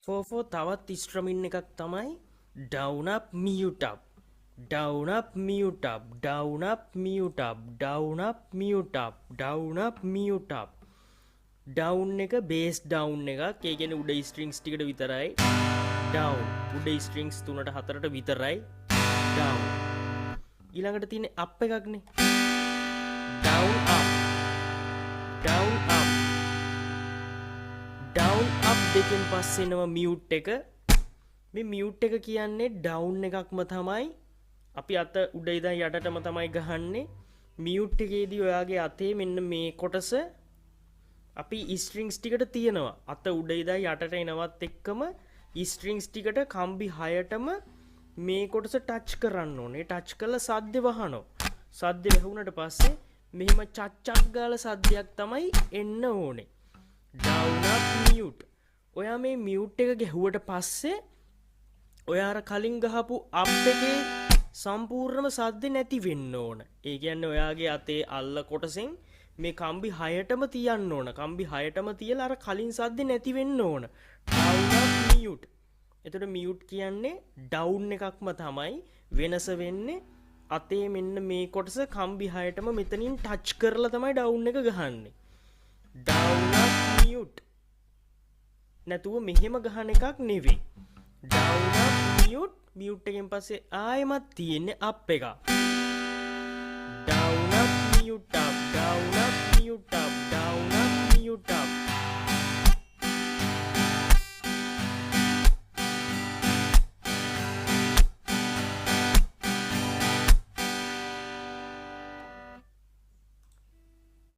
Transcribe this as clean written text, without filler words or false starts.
ෆෝෆෝ තවත් ස්ට්‍රමින් එකක් තමයි down up mute up down up mute up down up mute up down up mute up down up mute up down එක bass down එකක් ඒ කියන්නේ උඩ strings ටිකට විතරයි down උඩ strings 3ට 4ට විතරයි down ඊළඟට තියෙන up එකක්නේ down up down up down up දෙකෙන් පස්සේ එනවා mute එක මේ mute එක කියන්නේ down එකක්ම තමයි අපි අත උඩ ඉඳන් යටටම තමයි ගහන්නේ mute එකේදී ඔයාගේ අතේ මෙන්න මේ කොටස අපි strings ටිකට තියනවා අත උඩ ඉඳන් යටට එනවත් එක්කම strings ටිකට කම්බි 6ටම මේ කොටස ටච් කරන්න ඕනේ ටච් කරලා සද්ද වහනවා සද්ද වැහුණට පස්සේ මෙහෙම චච්චක් ගාලා සද්දයක් තමයි එන්න ඕනේ down up mute ඔයා මේ mute එක ගැහුවට පස්සේ ඔයා අර කලින් ගහපු up එකේ සම්පූර්ණම සද්ද නැති වෙන්න ඕන. ඒ කියන්නේ ඔයාගේ අතේ අල්ල කොටසෙන් මේ කම්බි 6ටම තියන්න ඕන. කම්බි 6ටම තියලා අර කලින් සද්ද නැති වෙන්න ඕන. down up mute. එතකොට mute කියන්නේ down එකක්ම තමයි වෙනස වෙන්නේ. අතේ මෙන්න මේ කොටස කම්බි 6ටම මෙතනින් ටච් කරලා තමයි down එක ගහන්නේ. down up mute. නැතුව මෙහෙම ගහන එකක් නෙවෙයි. down up mute mute එකෙන් පස්සේ ආයෙමත් තියෙන්නේ up එක.